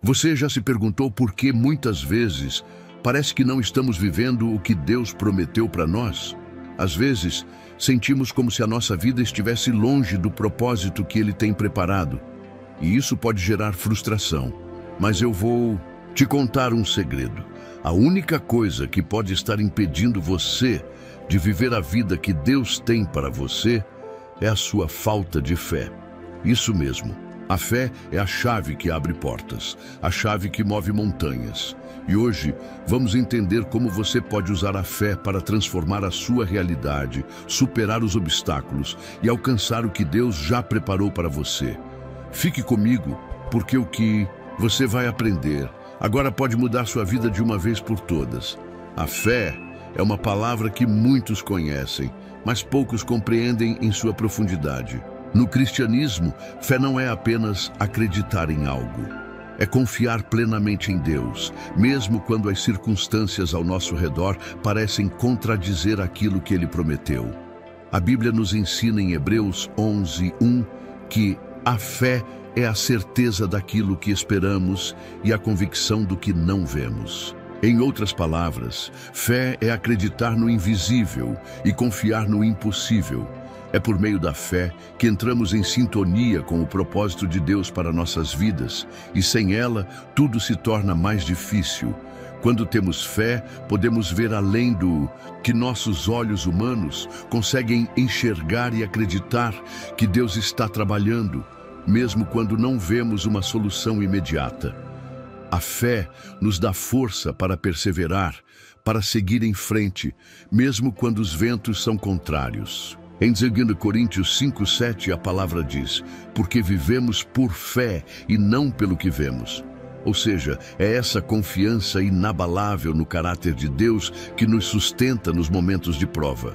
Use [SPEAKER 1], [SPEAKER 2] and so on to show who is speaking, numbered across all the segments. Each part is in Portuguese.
[SPEAKER 1] Você já se perguntou por que muitas vezes parece que não estamos vivendo o que Deus prometeu para nós? Às vezes, sentimos como se a nossa vida estivesse longe do propósito que Ele tem preparado. E isso pode gerar frustração. Mas eu vou te contar um segredo. A única coisa que pode estar impedindo você de viver a vida que Deus tem para você é a sua falta de fé. Isso mesmo. A fé é a chave que abre portas, a chave que move montanhas. E hoje vamos entender como você pode usar a fé para transformar a sua realidade, superar os obstáculos e alcançar o que Deus já preparou para você. Fique comigo, porque o que você vai aprender agora pode mudar sua vida de uma vez por todas. A fé é uma palavra que muitos conhecem, mas poucos compreendem em sua profundidade. No cristianismo, fé não é apenas acreditar em algo. É confiar plenamente em Deus, mesmo quando as circunstâncias ao nosso redor parecem contradizer aquilo que Ele prometeu. A Bíblia nos ensina em Hebreus 11:1 que a fé é a certeza daquilo que esperamos e a convicção do que não vemos. Em outras palavras, fé é acreditar no invisível e confiar no impossível. É por meio da fé que entramos em sintonia com o propósito de Deus para nossas vidas, e sem ela, tudo se torna mais difícil. Quando temos fé, podemos ver além do que nossos olhos humanos conseguem enxergar e acreditar que Deus está trabalhando, mesmo quando não vemos uma solução imediata. A fé nos dá força para perseverar, para seguir em frente, mesmo quando os ventos são contrários. Em 2 Coríntios 5:7 a palavra diz: porque vivemos por fé e não pelo que vemos. Ou seja, é essa confiança inabalável no caráter de Deus que nos sustenta nos momentos de prova.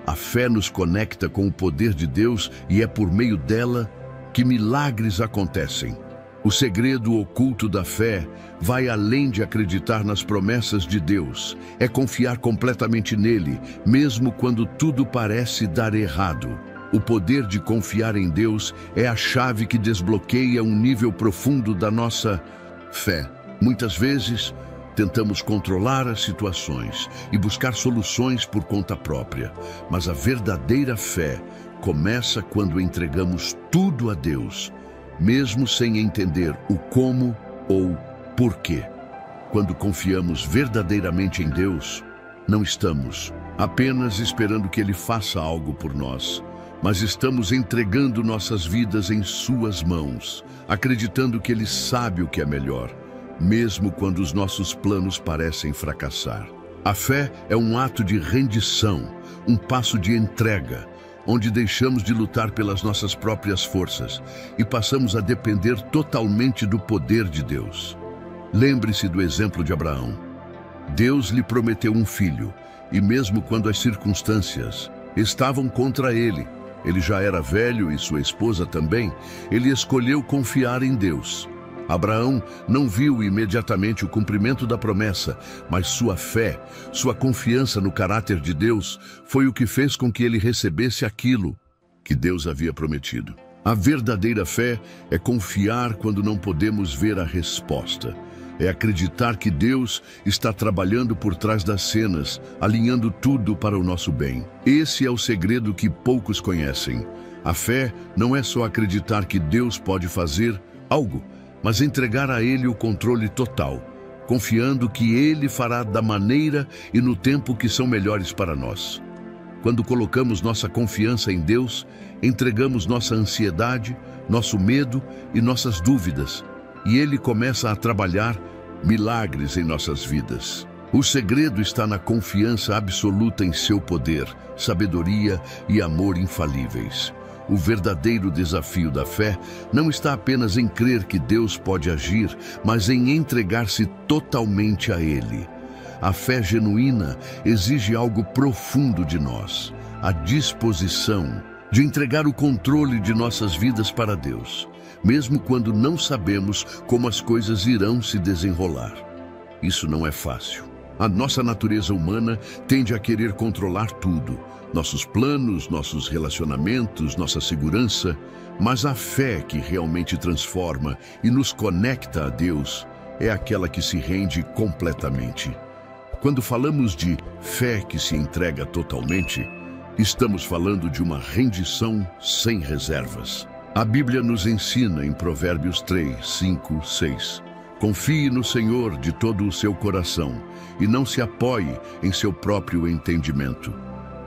[SPEAKER 1] A fé nos conecta com o poder de Deus e é por meio dela que milagres acontecem. O segredo oculto da fé vai além de acreditar nas promessas de Deus. É confiar completamente nele, mesmo quando tudo parece dar errado. O poder de confiar em Deus é a chave que desbloqueia um nível profundo da nossa fé. Muitas vezes, tentamos controlar as situações e buscar soluções por conta própria. Mas a verdadeira fé começa quando entregamos tudo a Deus, mesmo sem entender o como ou porquê. Quando confiamos verdadeiramente em Deus, não estamos apenas esperando que Ele faça algo por nós, mas estamos entregando nossas vidas em Suas mãos, acreditando que Ele sabe o que é melhor, mesmo quando os nossos planos parecem fracassar. A fé é um ato de rendição, um passo de entrega, onde deixamos de lutar pelas nossas próprias forças e passamos a depender totalmente do poder de Deus. Lembre-se do exemplo de Abraão. Deus lhe prometeu um filho, e mesmo quando as circunstâncias estavam contra ele já era velho e sua esposa também, ele escolheu confiar em Deus. Abraão não viu imediatamente o cumprimento da promessa, mas sua fé, sua confiança no caráter de Deus, foi o que fez com que ele recebesse aquilo que Deus havia prometido. A verdadeira fé é confiar quando não podemos ver a resposta. É acreditar que Deus está trabalhando por trás das cenas, alinhando tudo para o nosso bem. Esse é o segredo que poucos conhecem. A fé não é só acreditar que Deus pode fazer algo, mas entregar a Ele o controle total, confiando que Ele fará da maneira e no tempo que são melhores para nós. Quando colocamos nossa confiança em Deus, entregamos nossa ansiedade, nosso medo e nossas dúvidas, e Ele começa a trabalhar milagres em nossas vidas. O segredo está na confiança absoluta em seu poder, sabedoria e amor infalíveis. O verdadeiro desafio da fé não está apenas em crer que Deus pode agir, mas em entregar-se totalmente a Ele. A fé genuína exige algo profundo de nós, a disposição de entregar o controle de nossas vidas para Deus, mesmo quando não sabemos como as coisas irão se desenrolar. Isso não é fácil. A nossa natureza humana tende a querer controlar tudo, nossos planos, nossos relacionamentos, nossa segurança, mas a fé que realmente transforma e nos conecta a Deus é aquela que se rende completamente. Quando falamos de fé que se entrega totalmente, estamos falando de uma rendição sem reservas. A Bíblia nos ensina em Provérbios 3, 5, 6. Confie no Senhor de todo o seu coração e não se apoie em seu próprio entendimento.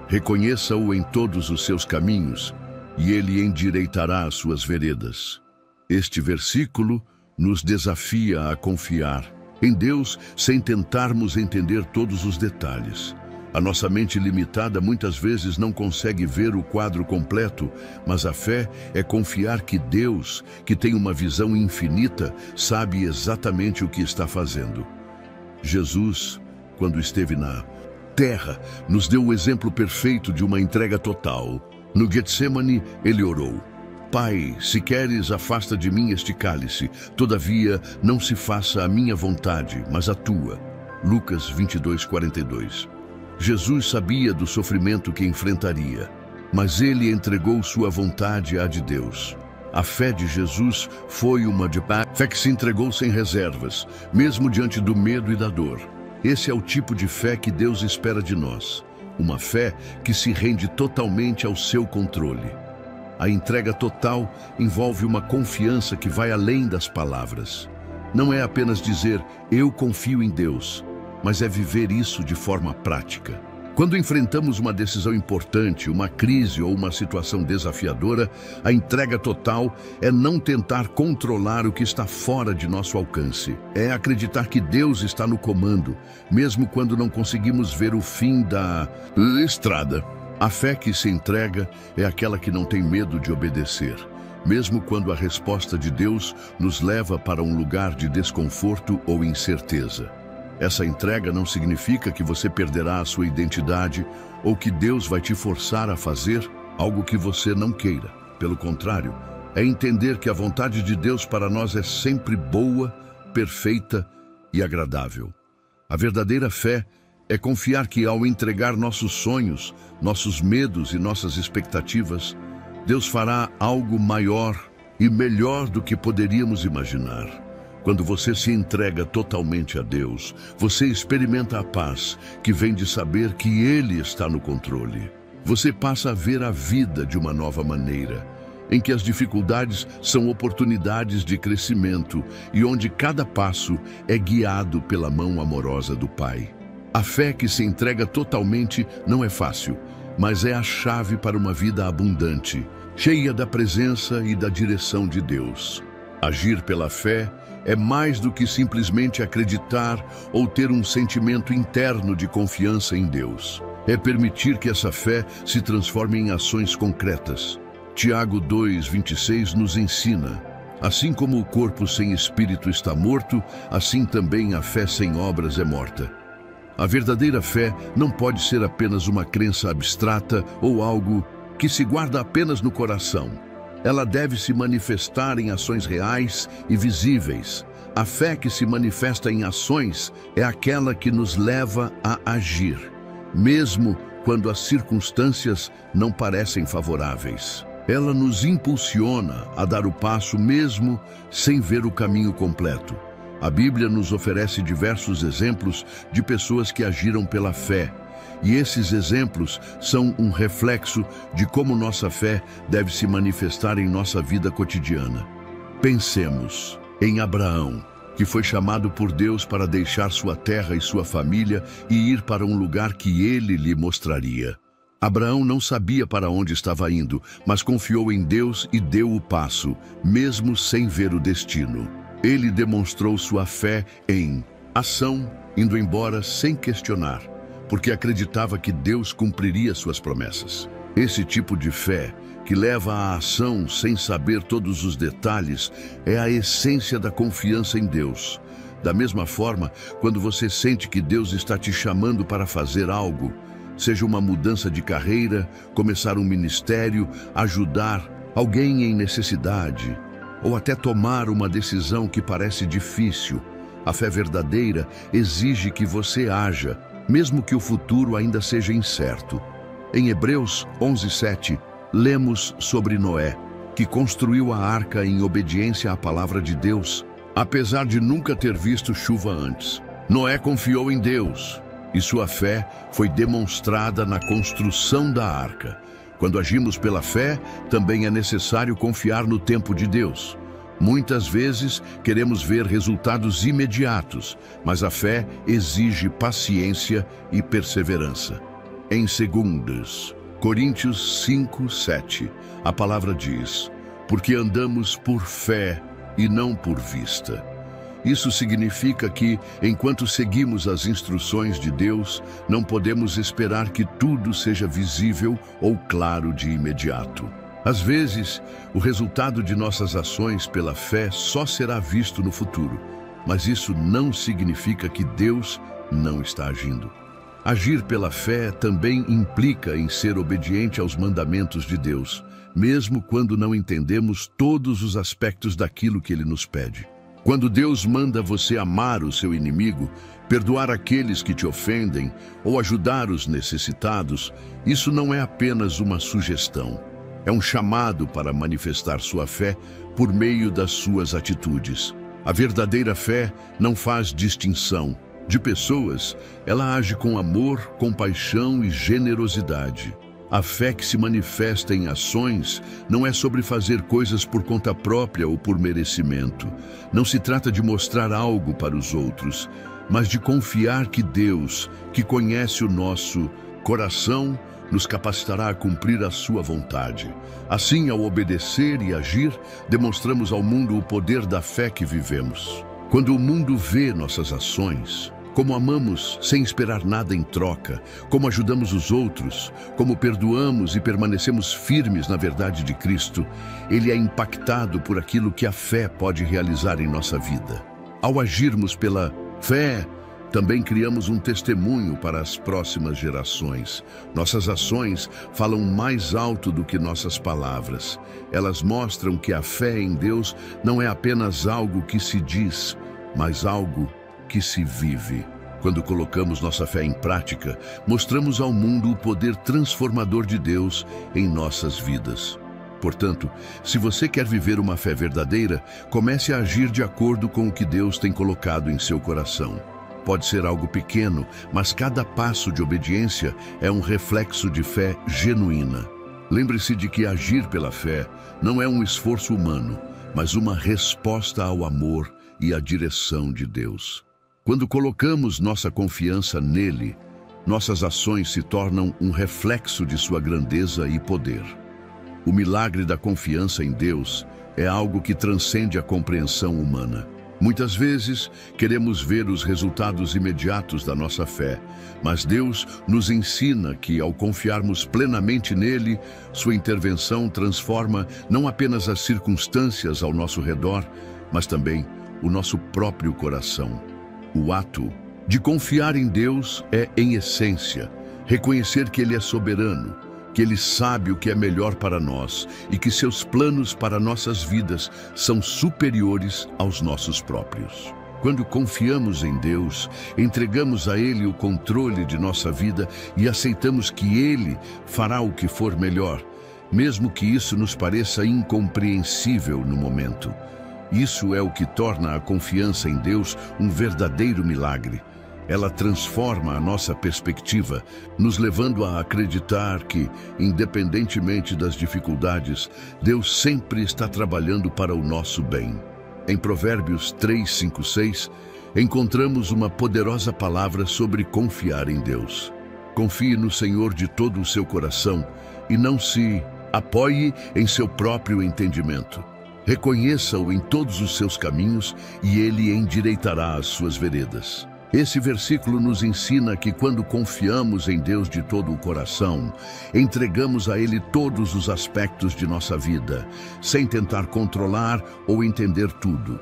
[SPEAKER 1] Reconheça-o em todos os seus caminhos e ele endireitará as suas veredas. Este versículo nos desafia a confiar em Deus sem tentarmos entender todos os detalhes. A nossa mente limitada muitas vezes não consegue ver o quadro completo, mas a fé é confiar que Deus, que tem uma visão infinita, sabe exatamente o que está fazendo. Jesus, quando esteve na terra, nos deu o exemplo perfeito de uma entrega total. No Getsemane, ele orou: Pai, se queres, afasta de mim este cálice. Todavia, não se faça a minha vontade, mas a tua. Lucas 22, 42. Jesus sabia do sofrimento que enfrentaria, mas ele entregou sua vontade à de Deus. A fé de Jesus foi uma fé que se entregou sem reservas, mesmo diante do medo e da dor. Esse é o tipo de fé que Deus espera de nós. Uma fé que se rende totalmente ao seu controle. A entrega total envolve uma confiança que vai além das palavras. Não é apenas dizer, eu confio em Deus, mas é viver isso de forma prática. Quando enfrentamos uma decisão importante, uma crise ou uma situação desafiadora, a entrega total é não tentar controlar o que está fora de nosso alcance. É acreditar que Deus está no comando, mesmo quando não conseguimos ver o fim da estrada. A fé que se entrega é aquela que não tem medo de obedecer, mesmo quando a resposta de Deus nos leva para um lugar de desconforto ou incerteza. Essa entrega não significa que você perderá a sua identidade ou que Deus vai te forçar a fazer algo que você não queira. Pelo contrário, é entender que a vontade de Deus para nós é sempre boa, perfeita e agradável. A verdadeira fé é confiar que ao entregar nossos sonhos, nossos medos e nossas expectativas, Deus fará algo maior e melhor do que poderíamos imaginar. Quando você se entrega totalmente a Deus, você experimenta a paz que vem de saber que Ele está no controle. Você passa a ver a vida de uma nova maneira, em que as dificuldades são oportunidades de crescimento e onde cada passo é guiado pela mão amorosa do Pai. A fé que se entrega totalmente não é fácil, mas é a chave para uma vida abundante, cheia da presença e da direção de Deus. Agir pela fé é mais do que simplesmente acreditar ou ter um sentimento interno de confiança em Deus. É permitir que essa fé se transforme em ações concretas. Tiago 2:26 nos ensina: assim como o corpo sem espírito está morto, assim também a fé sem obras é morta. A verdadeira fé não pode ser apenas uma crença abstrata ou algo que se guarda apenas no coração. Ela deve se manifestar em ações reais e visíveis. A fé que se manifesta em ações é aquela que nos leva a agir, mesmo quando as circunstâncias não parecem favoráveis. Ela nos impulsiona a dar o passo mesmo sem ver o caminho completo. A Bíblia nos oferece diversos exemplos de pessoas que agiram pela fé, e esses exemplos são um reflexo de como nossa fé deve se manifestar em nossa vida cotidiana. Pensemos em Abraão, que foi chamado por Deus para deixar sua terra e sua família e ir para um lugar que ele lhe mostraria. Abraão não sabia para onde estava indo, mas confiou em Deus e deu o passo, mesmo sem ver o destino. Ele demonstrou sua fé em ação, indo embora sem questionar, porque acreditava que Deus cumpriria suas promessas. Esse tipo de fé, que leva à ação sem saber todos os detalhes, é a essência da confiança em Deus. Da mesma forma, quando você sente que Deus está te chamando para fazer algo, seja uma mudança de carreira, começar um ministério, ajudar alguém em necessidade, ou até tomar uma decisão que parece difícil, A fé verdadeira exige que você haja, mesmo que o futuro ainda seja incerto. Em Hebreus 11:7, lemos sobre Noé, que construiu a arca em obediência à palavra de Deus, apesar de nunca ter visto chuva antes. Noé confiou em Deus, e sua fé foi demonstrada na construção da arca. Quando agimos pela fé, também é necessário confiar no tempo de Deus. Muitas vezes queremos ver resultados imediatos, mas a fé exige paciência e perseverança. Em 2 Coríntios 5:7, a palavra diz: porque andamos por fé e não por vista. Isso significa que, enquanto seguimos as instruções de Deus, não podemos esperar que tudo seja visível ou claro de imediato. Às vezes, o resultado de nossas ações pela fé só será visto no futuro, mas isso não significa que Deus não está agindo. Agir pela fé também implica em ser obediente aos mandamentos de Deus, mesmo quando não entendemos todos os aspectos daquilo que Ele nos pede. Quando Deus manda você amar o seu inimigo, perdoar aqueles que te ofendem ou ajudar os necessitados, isso não é apenas uma sugestão. É um chamado para manifestar sua fé por meio das suas atitudes. A verdadeira fé não faz distinção de pessoas, ela age com amor, compaixão e generosidade. A fé que se manifesta em ações não é sobre fazer coisas por conta própria ou por merecimento. Não se trata de mostrar algo para os outros, mas de confiar que Deus, que conhece o nosso coração, nos capacitará a cumprir a sua vontade. Assim, ao obedecer e agir, demonstramos ao mundo o poder da fé que vivemos. Quando o mundo vê nossas ações, como amamos sem esperar nada em troca, como ajudamos os outros, como perdoamos e permanecemos firmes na verdade de Cristo, ele é impactado por aquilo que a fé pode realizar em nossa vida. Ao agirmos pela fé, também criamos um testemunho para as próximas gerações. Nossas ações falam mais alto do que nossas palavras. Elas mostram que a fé em Deus não é apenas algo que se diz, mas algo que se vive. Quando colocamos nossa fé em prática, mostramos ao mundo o poder transformador de Deus em nossas vidas. Portanto, se você quer viver uma fé verdadeira, comece a agir de acordo com o que Deus tem colocado em seu coração. Pode ser algo pequeno, mas cada passo de obediência é um reflexo de fé genuína. Lembre-se de que agir pela fé não é um esforço humano, mas uma resposta ao amor e à direção de Deus. Quando colocamos nossa confiança nele, nossas ações se tornam um reflexo de sua grandeza e poder. O milagre da confiança em Deus é algo que transcende a compreensão humana. Muitas vezes, queremos ver os resultados imediatos da nossa fé, mas Deus nos ensina que, ao confiarmos plenamente nele, sua intervenção transforma não apenas as circunstâncias ao nosso redor, mas também o nosso próprio coração. O ato de confiar em Deus é, em essência, reconhecer que Ele é soberano, que Ele sabe o que é melhor para nós e que seus planos para nossas vidas são superiores aos nossos próprios. Quando confiamos em Deus, entregamos a Ele o controle de nossa vida e aceitamos que Ele fará o que for melhor, mesmo que isso nos pareça incompreensível no momento. Isso é o que torna a confiança em Deus um verdadeiro milagre. Ela transforma a nossa perspectiva, nos levando a acreditar que, independentemente das dificuldades, Deus sempre está trabalhando para o nosso bem. Em Provérbios 3:5-6, encontramos uma poderosa palavra sobre confiar em Deus. Confie no Senhor de todo o seu coração e não se apoie em seu próprio entendimento. Reconheça-o em todos os seus caminhos e Ele endireitará as suas veredas. Esse versículo nos ensina que quando confiamos em Deus de todo o coração, entregamos a Ele todos os aspectos de nossa vida, sem tentar controlar ou entender tudo.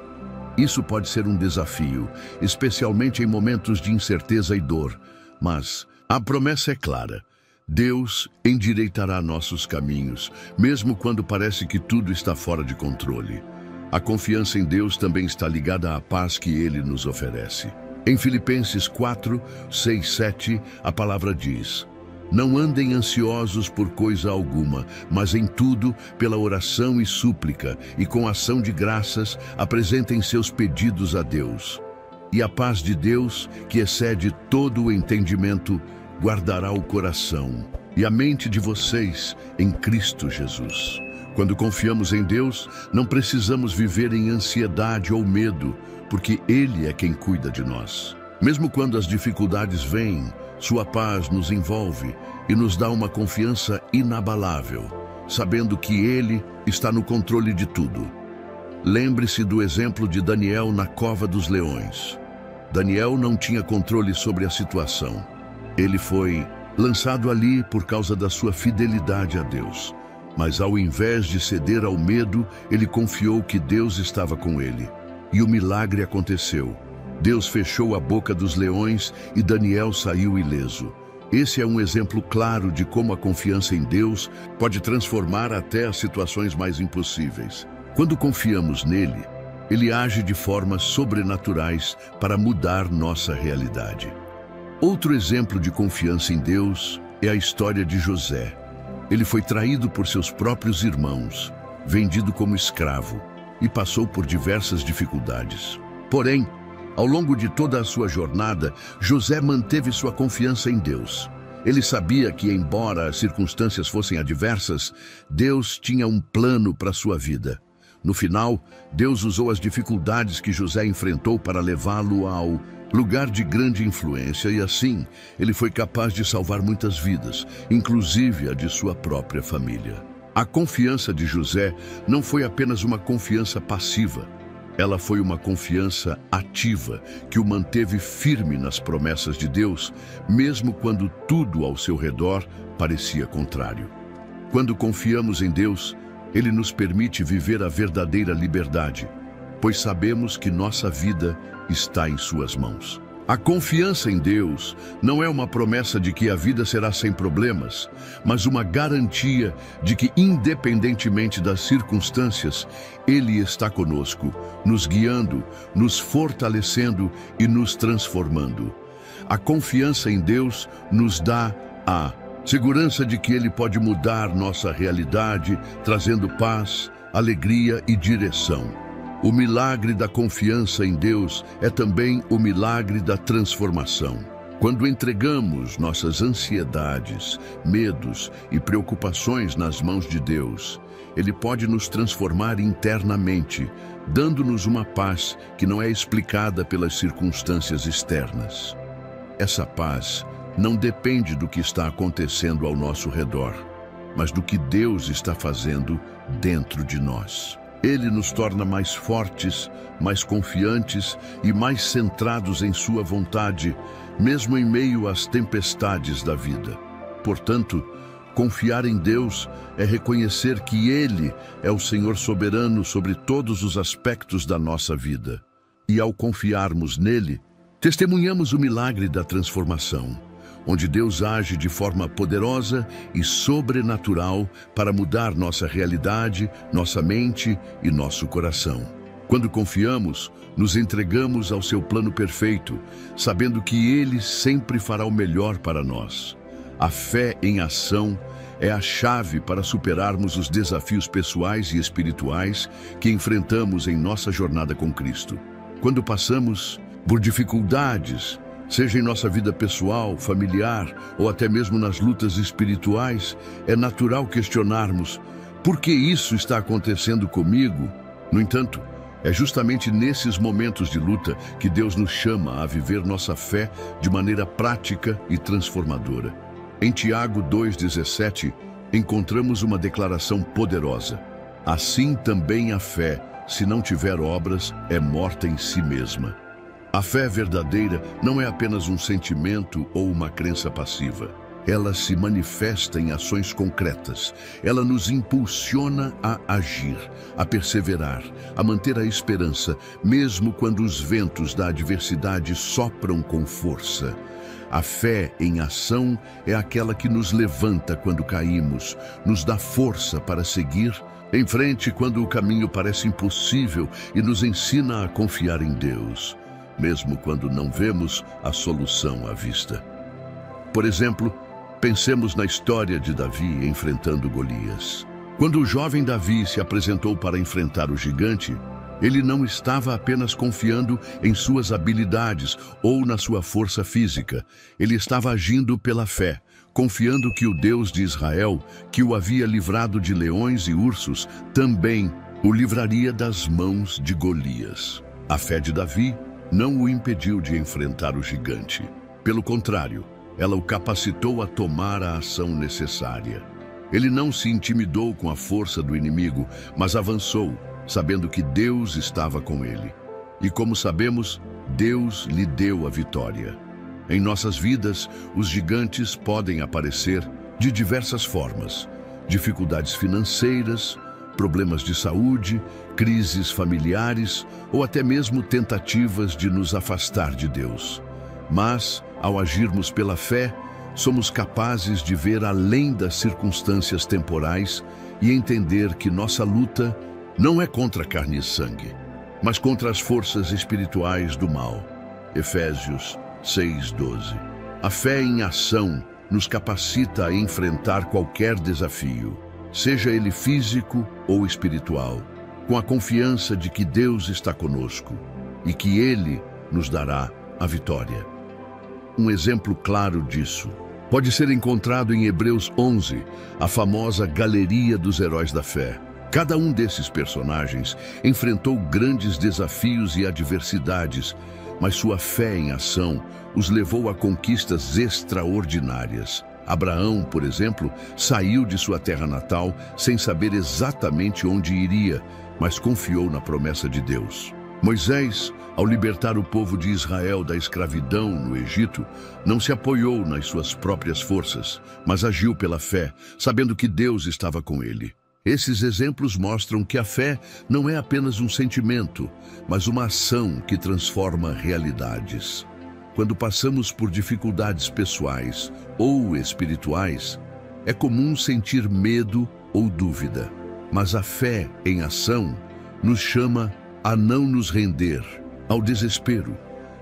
[SPEAKER 1] Isso pode ser um desafio, especialmente em momentos de incerteza e dor, mas a promessa é clara. Deus endireitará nossos caminhos, mesmo quando parece que tudo está fora de controle. A confiança em Deus também está ligada à paz que Ele nos oferece. Em Filipenses 4, 6, 7, a palavra diz: não andem ansiosos por coisa alguma, mas em tudo, pela oração e súplica, e com ação de graças, apresentem seus pedidos a Deus. E a paz de Deus, que excede todo o entendimento, guardará o coração e a mente de vocês em Cristo Jesus. Quando confiamos em Deus, não precisamos viver em ansiedade ou medo, porque Ele é quem cuida de nós. Mesmo quando as dificuldades vêm, sua paz nos envolve e nos dá uma confiança inabalável, sabendo que Ele está no controle de tudo. Lembre-se do exemplo de Daniel na cova dos leões. Daniel não tinha controle sobre a situação. Ele foi lançado ali por causa da sua fidelidade a Deus. Mas ao invés de ceder ao medo, ele confiou que Deus estava com ele. E o milagre aconteceu. Deus fechou a boca dos leões e Daniel saiu ileso. Esse é um exemplo claro de como a confiança em Deus pode transformar até as situações mais impossíveis. Quando confiamos nele, ele age de formas sobrenaturais para mudar nossa realidade. Outro exemplo de confiança em Deus é a história de José. Ele foi traído por seus próprios irmãos, vendido como escravo e passou por diversas dificuldades. Porém, ao longo de toda a sua jornada, José manteve sua confiança em Deus. Ele sabia que, embora as circunstâncias fossem adversas, Deus tinha um plano para sua vida. No final, Deus usou as dificuldades que José enfrentou para levá-lo ao lugar de grande influência e assim, ele foi capaz de salvar muitas vidas, inclusive a de sua própria família. A confiança de José não foi apenas uma confiança passiva. Ela foi uma confiança ativa que o manteve firme nas promessas de Deus, mesmo quando tudo ao seu redor parecia contrário. Quando confiamos em Deus, Ele nos permite viver a verdadeira liberdade, pois sabemos que nossa vida está em suas mãos. A confiança em Deus não é uma promessa de que a vida será sem problemas, mas uma garantia de que, independentemente das circunstâncias, Ele está conosco, nos guiando, nos fortalecendo e nos transformando. A confiança em Deus nos dá a segurança de que Ele pode mudar nossa realidade, trazendo paz, alegria e direção. O milagre da confiança em Deus é também o milagre da transformação. Quando entregamos nossas ansiedades, medos e preocupações nas mãos de Deus, Ele pode nos transformar internamente, dando-nos uma paz que não é explicada pelas circunstâncias externas. Essa paz não depende do que está acontecendo ao nosso redor, mas do que Deus está fazendo dentro de nós. Ele nos torna mais fortes, mais confiantes e mais centrados em sua vontade, mesmo em meio às tempestades da vida. Portanto, confiar em Deus é reconhecer que Ele é o Senhor soberano sobre todos os aspectos da nossa vida. E ao confiarmos nele, testemunhamos o milagre da transformação, onde Deus age de forma poderosa e sobrenatural para mudar nossa realidade, nossa mente e nosso coração. Quando confiamos, nos entregamos ao seu plano perfeito, sabendo que Ele sempre fará o melhor para nós. A fé em ação é a chave para superarmos os desafios pessoais e espirituais que enfrentamos em nossa jornada com Cristo. Quando passamos por dificuldades, seja em nossa vida pessoal, familiar ou até mesmo nas lutas espirituais, é natural questionarmos: por que isso está acontecendo comigo? No entanto, é justamente nesses momentos de luta que Deus nos chama a viver nossa fé de maneira prática e transformadora. Em Tiago 2,17, encontramos uma declaração poderosa: assim também a fé, se não tiver obras, é morta em si mesma. A fé verdadeira não é apenas um sentimento ou uma crença passiva. Ela se manifesta em ações concretas. Ela nos impulsiona a agir, a perseverar, a manter a esperança, mesmo quando os ventos da adversidade sopram com força. A fé em ação é aquela que nos levanta quando caímos, nos dá força para seguir, Enfrente quando o caminho parece impossível e nos ensina a confiar em Deus, mesmo quando não vemos a solução à vista. Por exemplo, pensemos na história de Davi enfrentando Golias. Quando o jovem Davi se apresentou para enfrentar o gigante, ele não estava apenas confiando em suas habilidades ou na sua força física. Ele estava agindo pela fé, confiando que o Deus de Israel, que o havia livrado de leões e ursos, também o livraria das mãos de Golias. A fé de Davi não o impediu de enfrentar o gigante. Pelo contrário, ela o capacitou a tomar a ação necessária. Ele não se intimidou com a força do inimigo, mas avançou, sabendo que Deus estava com ele. E como sabemos, Deus lhe deu a vitória. Em nossas vidas, os gigantes podem aparecer de diversas formas: dificuldades financeiras, problemas de saúde, crises familiares ou até mesmo tentativas de nos afastar de Deus. Mas, ao agirmos pela fé, somos capazes de ver além das circunstâncias temporais e entender que nossa luta não é contra carne e sangue, mas contra as forças espirituais do mal. Efésios 6:12. A fé em ação nos capacita a enfrentar qualquer desafio, seja ele físico ou espiritual, com a confiança de que Deus está conosco e que Ele nos dará a vitória. Um exemplo claro disso pode ser encontrado em Hebreus 11, a famosa galeria dos heróis da fé. Cada um desses personagens enfrentou grandes desafios e adversidades, mas sua fé em ação os levou a conquistas extraordinárias. Abraão, por exemplo, saiu de sua terra natal sem saber exatamente onde iria, mas confiou na promessa de Deus. Moisés, ao libertar o povo de Israel da escravidão no Egito, não se apoiou nas suas próprias forças, mas agiu pela fé, sabendo que Deus estava com ele. Esses exemplos mostram que a fé não é apenas um sentimento, mas uma ação que transforma realidades. Quando passamos por dificuldades pessoais ou espirituais, é comum sentir medo ou dúvida, mas a fé em ação nos chama a não nos render ao desespero.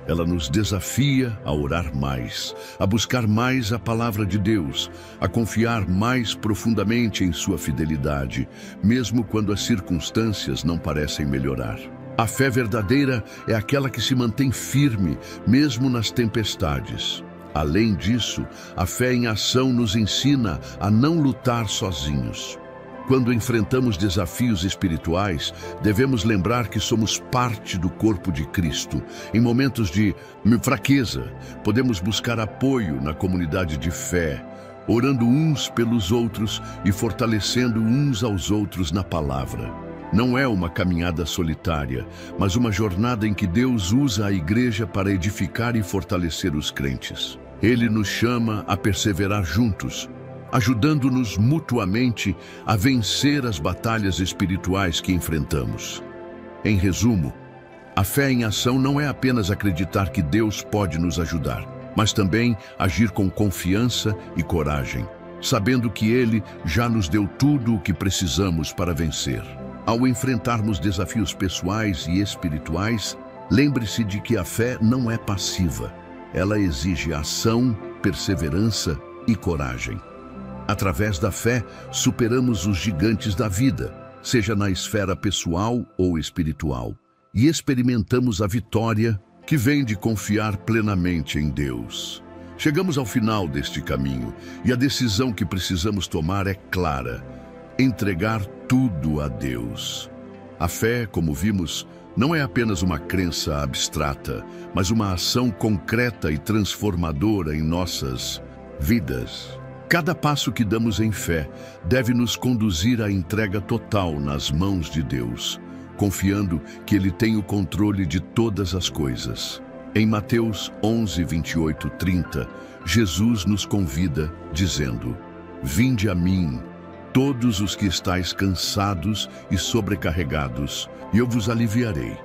[SPEAKER 1] Ela nos desafia a orar mais, a buscar mais a palavra de Deus, a confiar mais profundamente em sua fidelidade, mesmo quando as circunstâncias não parecem melhorar. A fé verdadeira é aquela que se mantém firme, mesmo nas tempestades. Além disso, a fé em ação nos ensina a não lutar sozinhos. Quando enfrentamos desafios espirituais, devemos lembrar que somos parte do corpo de Cristo. Em momentos de fraqueza, podemos buscar apoio na comunidade de fé, orando uns pelos outros e fortalecendo uns aos outros na palavra. Não é uma caminhada solitária, mas uma jornada em que Deus usa a igreja para edificar e fortalecer os crentes. Ele nos chama a perseverar juntos, ajudando-nos mutuamente a vencer as batalhas espirituais que enfrentamos. Em resumo, a fé em ação não é apenas acreditar que Deus pode nos ajudar, mas também agir com confiança e coragem, sabendo que Ele já nos deu tudo o que precisamos para vencer. Ao enfrentarmos desafios pessoais e espirituais, lembre-se de que a fé não é passiva. Ela exige ação, perseverança e coragem. Através da fé, superamos os gigantes da vida, seja na esfera pessoal ou espiritual, e experimentamos a vitória que vem de confiar plenamente em Deus. Chegamos ao final deste caminho, e a decisão que precisamos tomar é clara: entregar tudo a Deus. A fé, como vimos, não é apenas uma crença abstrata, mas uma ação concreta e transformadora em nossas vidas. Cada passo que damos em fé deve nos conduzir à entrega total nas mãos de Deus, confiando que Ele tem o controle de todas as coisas. Em Mateus 11, 28, 30, Jesus nos convida, dizendo: "Vinde a mim, todos os que estáis cansados e sobrecarregados, e eu vos aliviarei.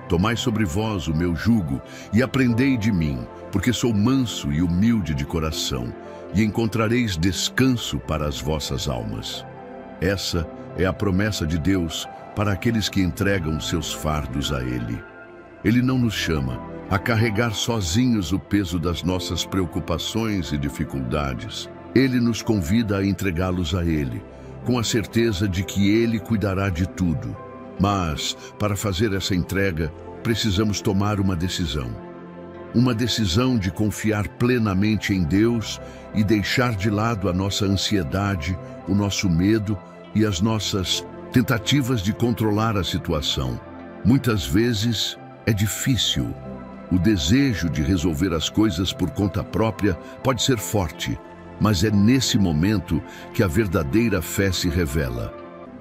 [SPEAKER 1] Tomai sobre vós o meu jugo e aprendei de mim, porque sou manso e humilde de coração, e encontrareis descanso para as vossas almas." Essa é a promessa de Deus para aqueles que entregam seus fardos a Ele. Ele não nos chama a carregar sozinhos o peso das nossas preocupações e dificuldades. Ele nos convida a entregá-los a Ele, com a certeza de que Ele cuidará de tudo. Mas, para fazer essa entrega, precisamos tomar uma decisão. Uma decisão de confiar plenamente em Deus e deixar de lado a nossa ansiedade, o nosso medo e as nossas tentativas de controlar a situação. Muitas vezes é difícil. O desejo de resolver as coisas por conta própria pode ser forte, mas é nesse momento que a verdadeira fé se revela.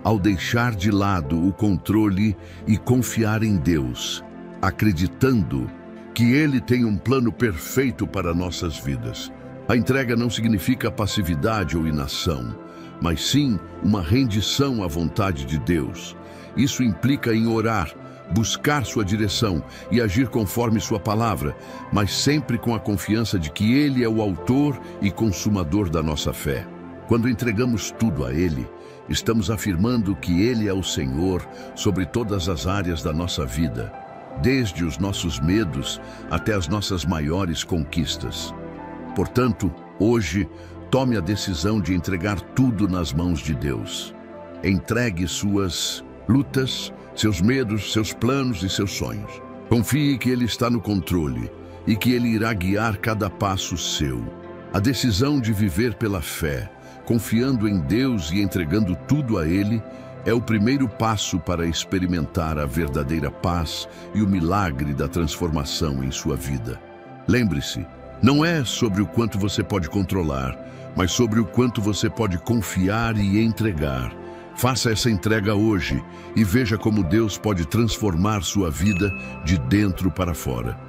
[SPEAKER 1] Ao deixar de lado o controle e confiar em Deus, acreditando que Ele tem um plano perfeito para nossas vidas. A entrega não significa passividade ou inação, mas sim uma rendição à vontade de Deus. Isso implica em orar, buscar sua direção e agir conforme sua palavra, mas sempre com a confiança de que Ele é o autor e consumador da nossa fé. Quando entregamos tudo a Ele, estamos afirmando que Ele é o Senhor sobre todas as áreas da nossa vida, desde os nossos medos até as nossas maiores conquistas. Portanto, hoje, tome a decisão de entregar tudo nas mãos de Deus. Entregue suas lutas, seus medos, seus planos e seus sonhos. Confie que Ele está no controle e que Ele irá guiar cada passo seu. A decisão de viver pela fé, confiando em Deus e entregando tudo a Ele, é o primeiro passo para experimentar a verdadeira paz e o milagre da transformação em sua vida. Lembre-se, não é sobre o quanto você pode controlar, mas sobre o quanto você pode confiar e entregar. Faça essa entrega hoje e veja como Deus pode transformar sua vida de dentro para fora.